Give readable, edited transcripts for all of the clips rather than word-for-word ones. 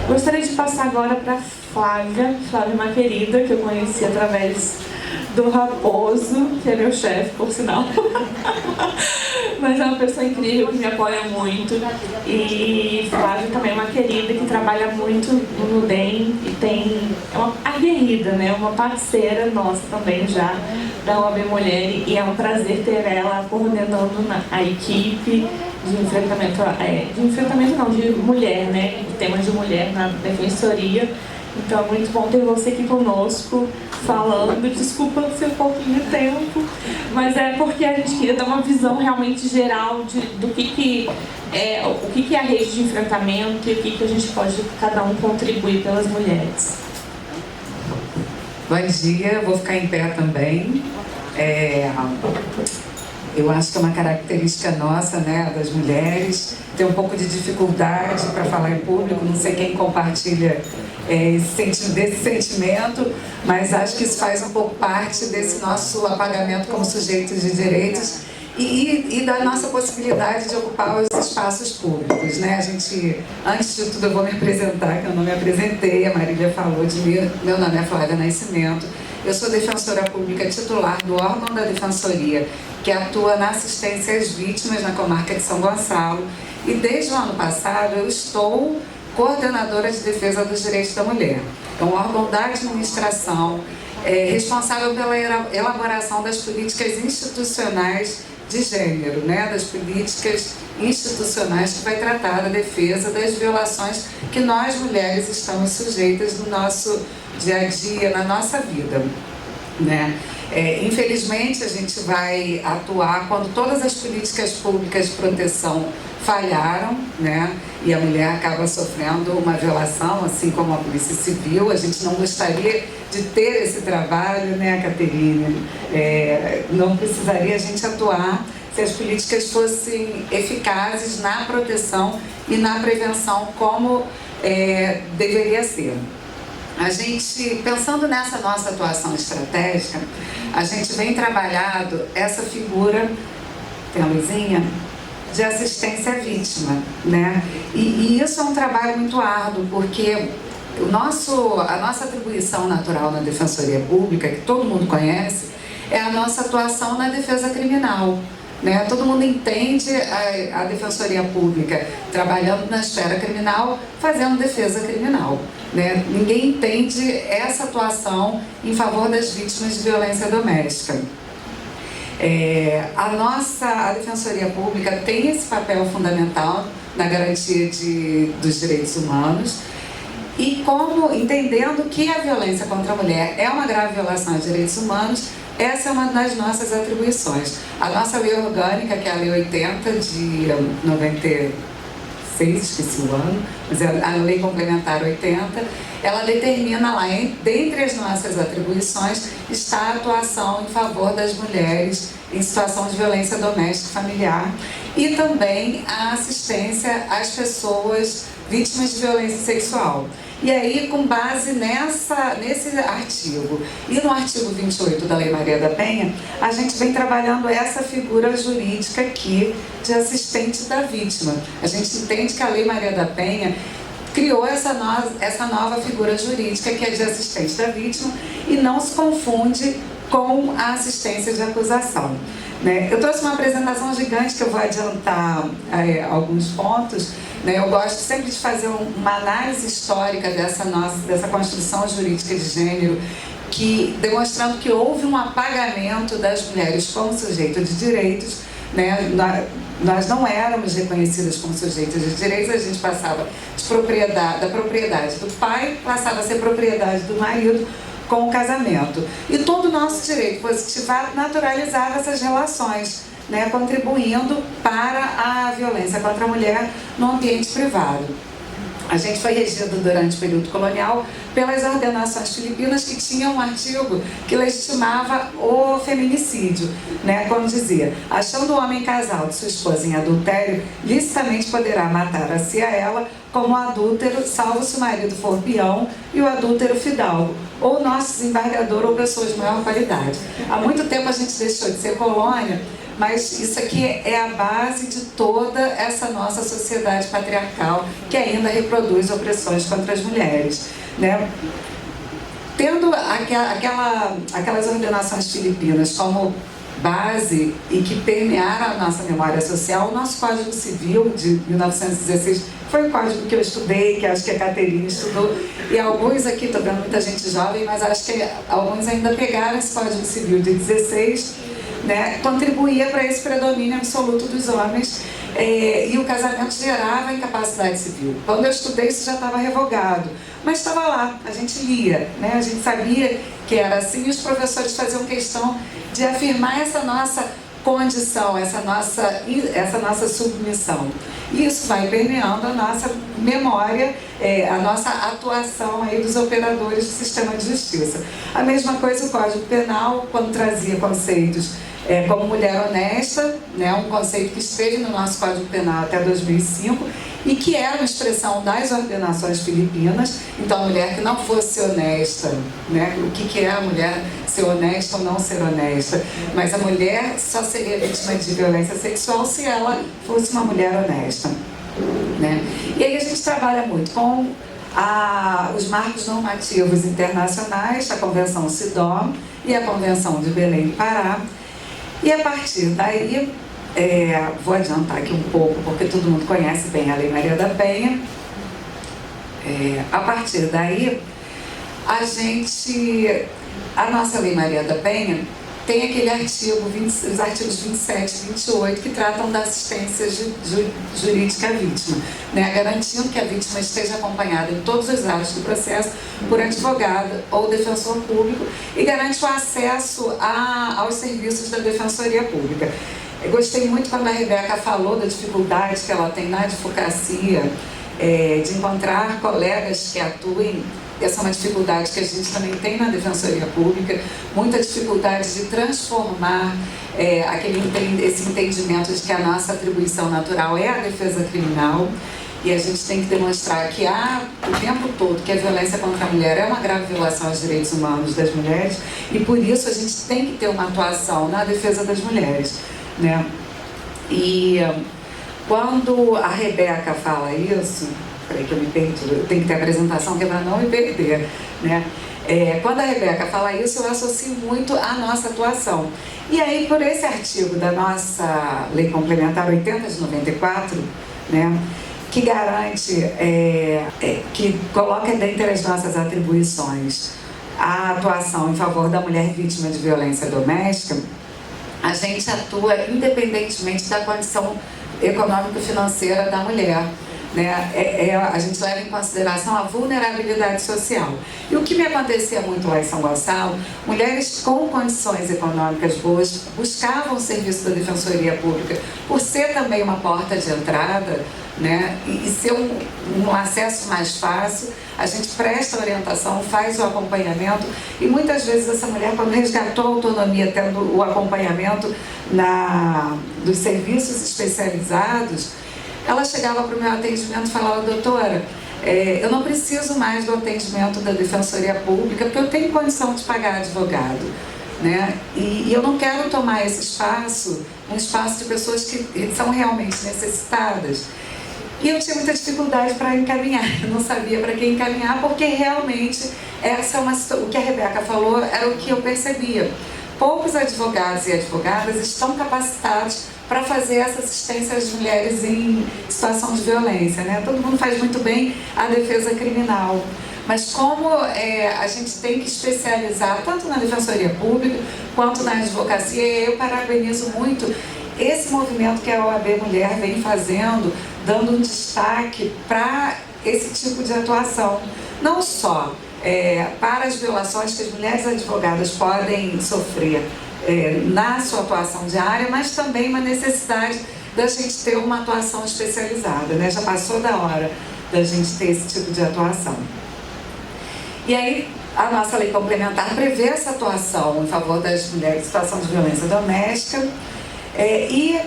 Gostaria de passar agora para Flávia. Flávia é uma querida que eu conheci através do Raposo, que é meu chefe, por sinal. Mas é uma pessoa incrível que me apoia muito. E Flávia também é uma querida que trabalha muito no NUDEM e é uma aguerrida, né? Uma parceira nossa também já da OAB Mulher. E é um prazer ter ela coordenando a equipe de enfrentamento, de mulher, né? De temas de mulher na defensoria. Então é muito bom ter você aqui conosco, falando. Desculpa ser um pouquinho de tempo, mas é porque a gente queria dar uma visão realmente geral do que é a rede de enfrentamento e o que a gente pode, cada um, contribuir pelas mulheres. Bom dia, vou ficar em pé também. Eu acho que é uma característica nossa, né, das mulheres, ter um pouco de dificuldade para falar em público, não sei quem compartilha desse sentimento, mas acho que isso faz um pouco parte desse nosso apagamento como sujeitos de direitos e da nossa possibilidade de ocupar os espaços públicos, né? Antes de tudo, eu vou me apresentar, que eu não me apresentei, a Marília falou de mim, meu nome é Flávia Nascimento. Eu sou defensora pública titular do órgão da Defensoria, que atua na assistência às vítimas na comarca de São Gonçalo. E desde o ano passado eu estou coordenadora de defesa dos direitos da mulher. É um órgão da administração responsável pela elaboração das políticas institucionais de gênero, né? Das políticas institucionais que vai tratar da defesa das violações que nós mulheres estamos sujeitas no nosso dia a dia, na nossa vida, né? Infelizmente a gente vai atuar quando todas as políticas públicas de proteção falharam, né? E a mulher acaba sofrendo uma violação, assim como a Polícia Civil. A gente não gostaria de ter esse trabalho, né, Caterine? Não precisaria a gente atuar se as políticas fossem eficazes na proteção e na prevenção como deveria ser. A gente, pensando nessa nossa atuação estratégica, a gente vem trabalhando essa figura, tem a luzinha, de assistência à vítima, né? E isso é um trabalho muito árduo, porque a nossa atribuição natural na Defensoria Pública, que todo mundo conhece, é a nossa atuação na defesa criminal, né? Todo mundo entende a Defensoria Pública trabalhando na esfera criminal, fazendo defesa criminal, né? Ninguém entende essa atuação em favor das vítimas de violência doméstica. A Defensoria Pública tem esse papel fundamental na garantia dos direitos humanos e entendendo que a violência contra a mulher é uma grave violação de direitos humanos, essa é uma das nossas atribuições. A nossa lei orgânica, que é a Lei 80 de 96, esqueci o ano, mas é a Lei Complementar 80, ela determina lá, dentre as nossas atribuições, está a atuação em favor das mulheres em situação de violência doméstica e familiar e também a assistência às pessoas vítimas de violência sexual. E aí, com base nesse artigo e no artigo 28 da Lei Maria da Penha, a gente vem trabalhando essa figura jurídica aqui de assistente da vítima. A gente entende que a Lei Maria da Penha criou essa nova figura jurídica que é de assistente da vítima e não se confunde com a assistência de acusação, né? Eu trouxe uma apresentação gigante que eu vou adiantar alguns pontos, né? Eu gosto sempre de fazer uma análise histórica dessa construção jurídica de gênero, demonstrando que houve um apagamento das mulheres como sujeito de direitos, né? Nós não éramos reconhecidas como sujeitos de direitos, a gente passava da propriedade do pai, passava a ser propriedade do marido com o casamento. E todo o nosso direito positivado naturalizava essas relações, né, contribuindo para a violência contra a mulher no ambiente privado. A gente foi regido durante o período colonial pelas ordenações filipinas que tinham um artigo que legitimava o feminicídio, né? Como dizia, achando o homem casal de sua esposa em adultério, licitamente poderá matar a si a ela como adúltero, salvo se o marido for peão e o adúltero fidalgo, ou nosso desembargador ou pessoa de maior qualidade. Há muito tempo a gente deixou de ser colônia mas isso aqui é a base de toda essa nossa sociedade patriarcal que ainda reproduz opressões contra as mulheres, né? Tendo aquelas ordenações filipinas como base e que permearam a nossa memória social, o nosso Código Civil de 1916 foi o código que eu estudei, que acho que a Caterina estudou, e alguns aqui, estou vendo muita gente jovem, mas acho que alguns ainda pegaram esse Código Civil de 16, né, contribuía para esse predomínio absoluto dos homens, e o casamento gerava incapacidade civil. Quando eu estudei, isso já estava revogado, mas estava lá, a gente lia, né, a gente sabia que era assim, e os professores faziam questão de afirmar essa nossa condição, essa nossa submissão. E isso vai permeando a nossa memória, a nossa atuação aí dos operadores do sistema de justiça. A mesma coisa o Código Penal, quando trazia conceitos como mulher honesta, né, um conceito que esteve no nosso Código Penal até 2005 e que era uma expressão das ordenações filipinas. Então, a mulher que não fosse honesta, né, o que é a mulher ser honesta ou não ser honesta? Mas a mulher só seria vítima de violência sexual se ela fosse uma mulher honesta, né? E aí a gente trabalha muito com os marcos normativos internacionais, a Convenção CIDOM e a Convenção de Belém do Pará. E a partir daí, vou adiantar aqui um pouco, porque todo mundo conhece bem a Lei Maria da Penha. A partir daí, a nossa Lei Maria da Penha tem aquele os artigos 27 e 28, que tratam da assistência jurídica à vítima, né, garantindo que a vítima esteja acompanhada em todos os atos do processo por advogado ou defensor público e garante o acesso aos serviços da Defensoria Pública. Eu gostei muito quando a Rebeca falou da dificuldade que ela tem na advocacia, de encontrar colegas que atuem. Essa é uma dificuldade que a gente também tem na Defensoria Pública, muita dificuldade de transformar esse entendimento de que a nossa atribuição natural é a defesa criminal, e a gente tem que demonstrar que o tempo todo que a violência contra a mulher é uma grave violação aos direitos humanos das mulheres, e por isso a gente tem que ter uma atuação na defesa das mulheres, né? E quando a Rebeca fala isso, peraí que eu me perdi, eu tenho que ter a apresentação que é para não me perder, né? Quando a Rebeca fala isso, eu associo muito à nossa atuação. E aí, por esse artigo da nossa Lei Complementar 80 de 94, né, que garante, que coloca dentre as nossas atribuições a atuação em favor da mulher vítima de violência doméstica, a gente atua independentemente da condição econômico-financeira da mulher, né? A gente leva em consideração a vulnerabilidade social. E o que me acontecia muito lá em São Gonçalo, mulheres com condições econômicas boas buscavam o serviço da Defensoria Pública por ser também uma porta de entrada, né? E ser um acesso mais fácil. A gente presta orientação, faz o acompanhamento, e muitas vezes essa mulher, quando resgatou a autonomia, tendo o acompanhamento dos serviços especializados, ela chegava para o meu atendimento e falava: doutora, eu não preciso mais do atendimento da Defensoria Pública, porque eu tenho condição de pagar advogado, né? E eu não quero tomar esse espaço, um espaço de pessoas que são realmente necessitadas. E eu tinha muita dificuldade para encaminhar, eu não sabia para quem encaminhar, porque realmente o que a Rebeca falou era o que eu percebia. Poucos advogados e advogadas estão capacitados para fazer essa assistência às mulheres em situação de violência, né? Todo mundo faz muito bem a defesa criminal, mas como a gente tem que especializar tanto na Defensoria Pública quanto na advocacia, eu parabenizo muito esse movimento que a OAB Mulher vem fazendo, dando um destaque para esse tipo de atuação, não só para as violações que as mulheres advogadas podem sofrer na sua atuação diária, mas também uma necessidade da gente ter uma atuação especializada, né? Já passou da hora da gente ter esse tipo de atuação. E aí, a nossa lei complementar prevê essa atuação em favor das mulheres em situação de violência doméstica, e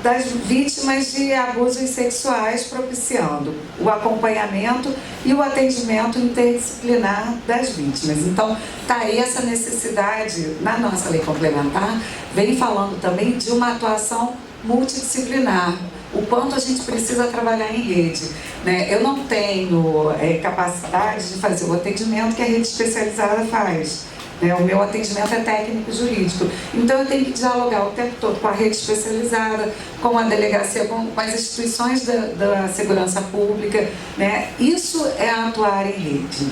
das vítimas de abusos sexuais, propiciando o acompanhamento e o atendimento interdisciplinar das vítimas. Então, está aí essa necessidade, na nossa lei complementar, vem falando também de uma atuação multidisciplinar, o quanto a gente precisa trabalhar em rede, né? Eu não tenho capacidade de fazer o atendimento que a rede especializada faz. O meu atendimento é técnico-jurídico, então eu tenho que dialogar o tempo todo com a rede especializada, com a delegacia, com as instituições da segurança pública, né? Isso é atuar em rede.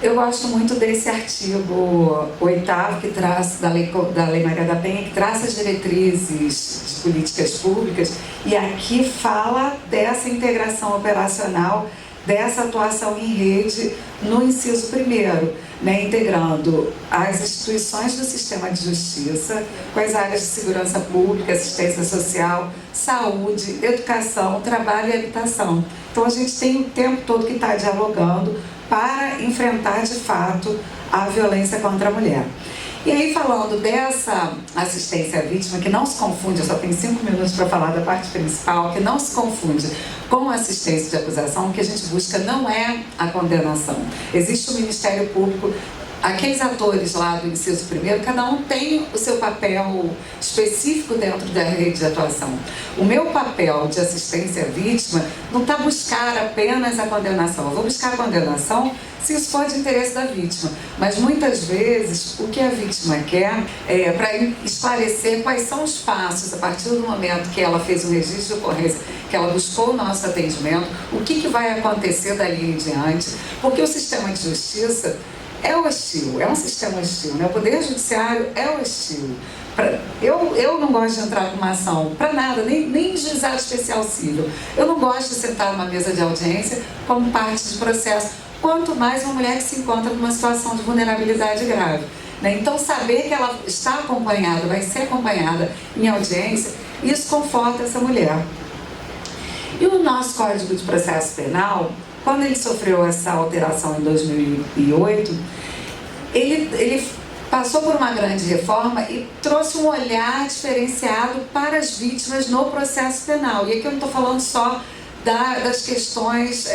Eu gosto muito desse artigo 8º que traz da Lei Maria da Penha, que traça as diretrizes de políticas públicas, e aqui fala dessa integração operacional, dessa atuação em rede no inciso 1º, né, integrando as instituições do sistema de justiça com as áreas de segurança pública, assistência social, saúde, educação, trabalho e habitação. Então a gente tem o tempo todo que está dialogando para enfrentar de fato a violência contra a mulher. E aí, falando dessa assistência à vítima, que não se confunde, eu só tenho 5 minutos para falar da parte principal, que não se confunde com assistência de acusação, o que a gente busca não é a condenação. Existe o Ministério Público, aqueles atores lá do inciso 1º, cada um tem o seu papel específico dentro da rede de atuação. O meu papel de assistência à vítima não está buscar apenas a condenação. Eu vou buscar a condenação se isso for de interesse da vítima. Mas muitas vezes o que a vítima quer é para esclarecer quais são os passos a partir do momento que ela fez um registro de ocorrência, que ela buscou o nosso atendimento, o que vai acontecer dali em diante, porque o sistema de justiça é hostil, é um sistema hostil, né? O Poder Judiciário é hostil. Eu não gosto de entrar numa ação para nada, nem juizado especial civil. Eu não gosto de sentar numa mesa de audiência como parte de processo, quanto mais uma mulher que se encontra numa situação de vulnerabilidade grave, né? Então, saber que ela está acompanhada, vai ser acompanhada em audiência, isso conforta essa mulher. E o nosso Código de Processo Penal, quando ele sofreu essa alteração em 2008, ele passou por uma grande reforma e trouxe um olhar diferenciado para as vítimas no processo penal. E aqui eu não estou falando só das questões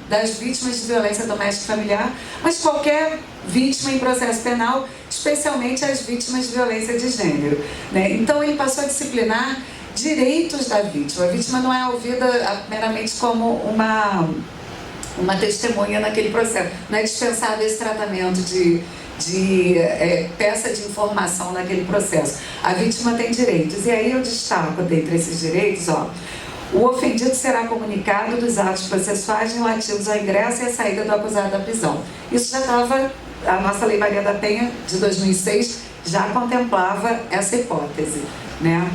das vítimas de violência doméstica e familiar, mas qualquer vítima em processo penal, especialmente as vítimas de violência de gênero, né? Então ele passou a disciplinar direitos da vítima. A vítima não é ouvida meramente como uma testemunha naquele processo. Não é dispensado esse tratamento de peça de informação naquele processo. A vítima tem direitos. E aí eu destaco dentre esses direitos, o ofendido será comunicado dos atos processuais relativos ao ingresso e à saída do acusado da prisão. Isso já estava, a nossa Lei Maria da Penha, de 2006, já contemplava essa hipótese, né?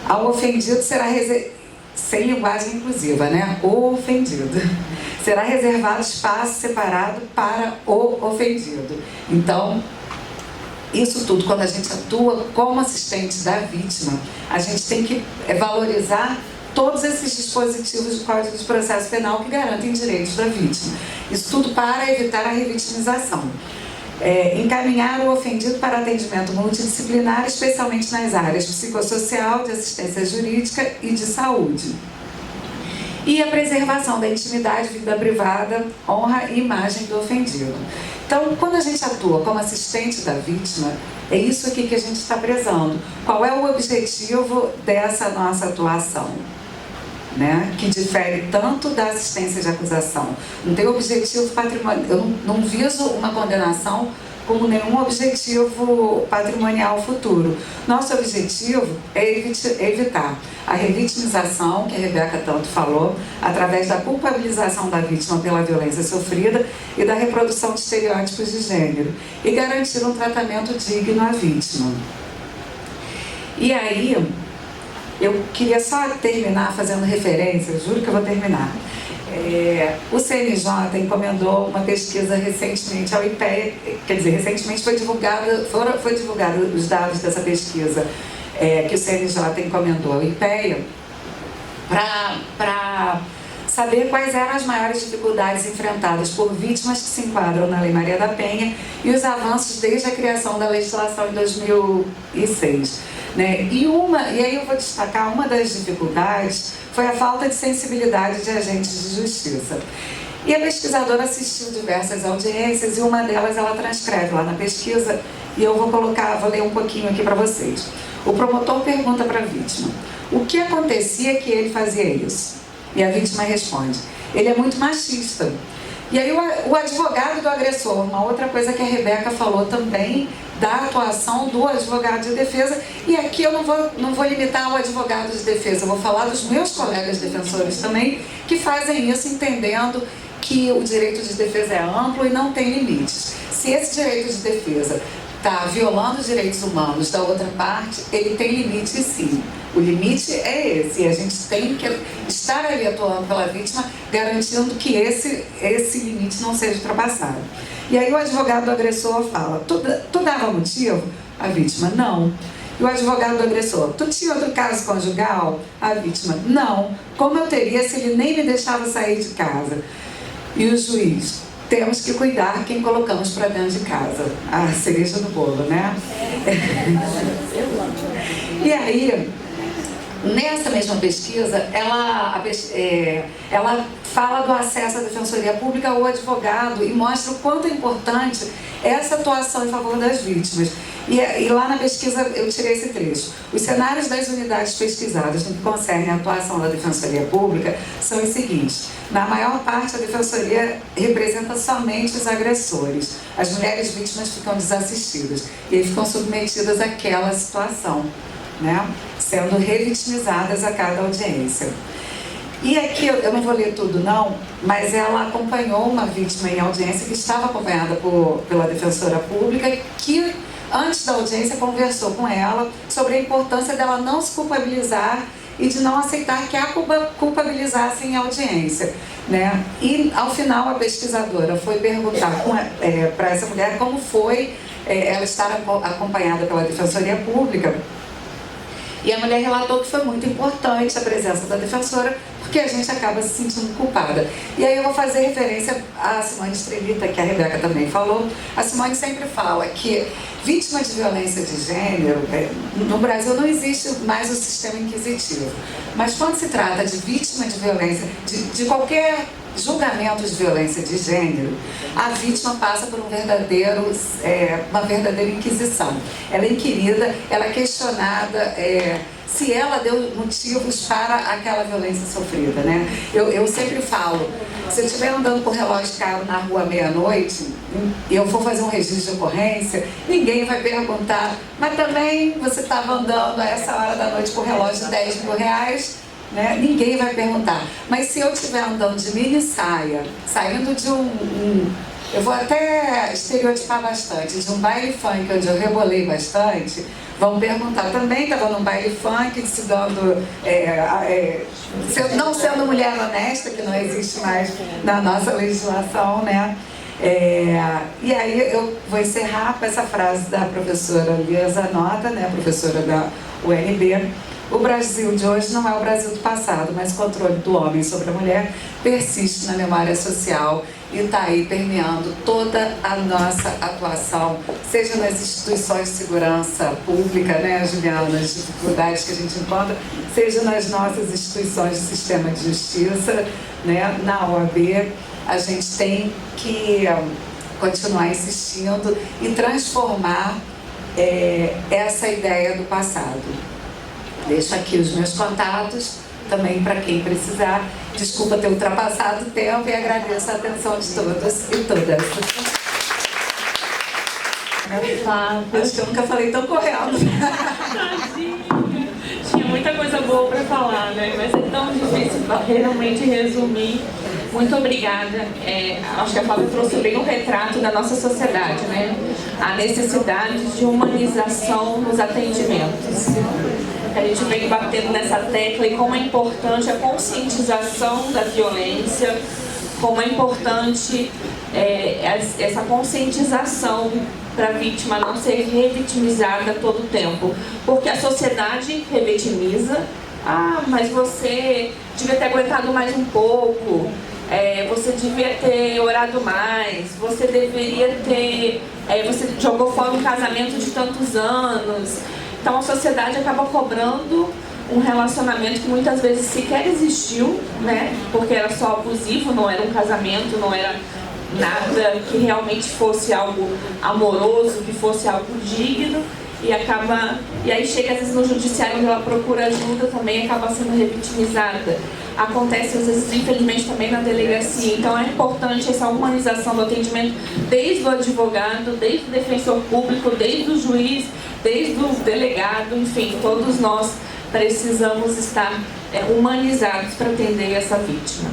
Ao ofendido será sem linguagem inclusiva, né? O ofendido. Será reservado espaço separado para o ofendido. Então, isso tudo, quando a gente atua como assistente da vítima, a gente tem que valorizar todos esses dispositivos do Código de Processo Penal que garantem direitos da vítima. Isso tudo para evitar a revitimização. Encaminhar o ofendido para atendimento multidisciplinar, especialmente nas áreas psicossocial, de assistência jurídica e de saúde. E a preservação da intimidade, vida privada, honra e imagem do ofendido. Então, quando a gente atua como assistente da vítima, é isso aqui que a gente está prezando. Qual é o objetivo dessa nossa atuação, né? Que difere tanto da assistência de acusação. Não tem objetivo patrimonial, eu não viso uma condenação como nenhum objetivo patrimonial futuro. Nosso objetivo é evitar a revitimização, que a Rebeca tanto falou, através da culpabilização da vítima pela violência sofrida e da reprodução de estereótipos de gênero, e garantir um tratamento digno à vítima. E aí, eu queria só terminar fazendo referência, eu juro que eu vou terminar. O CNJ encomendou uma pesquisa recentemente ao IPEA, quer dizer, recentemente foi divulgado os dados dessa pesquisa que o CNJ encomendou ao IPEA para saber quais eram as maiores dificuldades enfrentadas por vítimas que se enquadram na Lei Maria da Penha e os avanços desde a criação da legislação em 2006. Né? E aí eu vou destacar uma das dificuldades foi a falta de sensibilidade de agentes de justiça. E a pesquisadora assistiu diversas audiências e uma delas ela transcreve lá na pesquisa e eu vou ler um pouquinho aqui para vocês. O promotor pergunta para a vítima, o que acontecia que ele fazia isso? E a vítima responde, ele é muito machista. E aí o advogado do agressor, uma outra coisa que a Rebeca falou também, da atuação do advogado de defesa, e aqui eu não vou limitar o advogado de defesa, eu vou falar dos meus colegas defensores também, que fazem isso entendendo que o direito de defesa é amplo e não tem limites. Se esse direito de defesa está violando os direitos humanos da outra parte, ele tem limite sim. O limite é esse, e a gente tem que estar ali atuando pela vítima, garantindo que esse limite não seja ultrapassado. E aí o advogado do agressor fala, tu dava motivo? A vítima, não. E o advogado do agressor, tu tinha outro caso conjugal? A vítima, não. Como eu teria se ele nem me deixava sair de casa? E o juiz, temos que cuidar quem colocamos para dentro de casa. A cereja do bolo, né? E aí, nessa mesma pesquisa, ela fala do acesso à defensoria pública ao advogado e mostra o quanto é importante essa atuação em favor das vítimas. E lá na pesquisa eu tirei esse trecho. Os cenários das unidades pesquisadas no que concerne a atuação da defensoria pública são os seguintes. Na maior parte, a defensoria representa somente os agressores. As mulheres vítimas ficam desassistidas e ficam submetidas àquela situação, né? Sendo revitimizadas a cada audiência. E aqui, eu não vou ler tudo não, mas ela acompanhou uma vítima em audiência que estava acompanhada pela defensora pública, que antes da audiência conversou com ela sobre a importância dela não se culpabilizar e de não aceitar que a culpabilizassem em audiência, né? E ao final a pesquisadora foi perguntar para essa mulher como foi ela estar acompanhada pela defensoria pública. E a mulher relatou que foi muito importante a presença da defensora, porque a gente acaba se sentindo culpada. E aí eu vou fazer referência à Simone Strelita, que a Rebeca também falou. A Simone sempre fala que vítima de violência de gênero, no Brasil não existe mais o sistema inquisitivo. Mas quando se trata de vítima de violência, de qualquer julgamento de violência de gênero, a vítima passa por uma verdadeira inquisição. Ela é inquirida, ela é questionada se ela deu motivos para aquela violência sofrida, né? Eu sempre falo, se eu estiver andando com relógio caro na rua meia-noite e eu for fazer um registro de ocorrência, ninguém vai perguntar, mas também você estava andando a essa hora da noite com relógio de 10 mil reais, né? Ninguém vai perguntar. Mas se eu estiver andando de mini saia, saindo de eu vou até estereotipar bastante, de um baile funk onde eu rebolei bastante, vão perguntar, também estava num baile funk, se dando, não sendo mulher honesta, que não existe mais na nossa legislação, né? E aí eu vou encerrar com essa frase da professora Lia Zanotta, né, professora da UNB. O Brasil de hoje não é o Brasil do passado, mas o controle do homem sobre a mulher persiste na memória social e está aí permeando toda a nossa atuação, seja nas instituições de segurança pública, né, Juliana, as dificuldades que a gente encontra, seja nas nossas instituições de sistema de justiça, né, na OAB. A gente tem que continuar insistindo e transformar essa ideia do passado. Deixo aqui os meus contatos, também para quem precisar. Desculpa ter ultrapassado o tempo e agradeço a atenção de todos e todas. Acho que eu nunca falei tão correndo. Tinha muita coisa boa para falar, né? Mas é tão difícil realmente resumir. Muito obrigada. Acho que a Flávia trouxe bem um retrato da nossa sociedade, né? A necessidade de humanização nos atendimentos. A gente vem batendo nessa tecla e como é importante a conscientização da violência, como é importante essa conscientização para a vítima não ser revitimizada todo o tempo. Porque a sociedade revitimiza, ah, mas você devia ter aguentado mais um pouco, você devia ter orado mais, você deveria ter, você jogou fora um casamento de tantos anos. Então a sociedade acaba cobrando um relacionamento que muitas vezes sequer existiu, né? Porque era só abusivo, não era um casamento, não era nada que realmente fosse algo amoroso, que fosse algo digno, e aí chega às vezes no judiciário, onde ela procura ajuda, também acaba sendo revitimizada. Acontece às vezes, infelizmente, também na delegacia. Então é importante essa humanização do atendimento, desde o advogado, desde o defensor público, desde o juiz, desde o delegado, enfim, todos nós precisamos estar humanizados para atender essa vítima.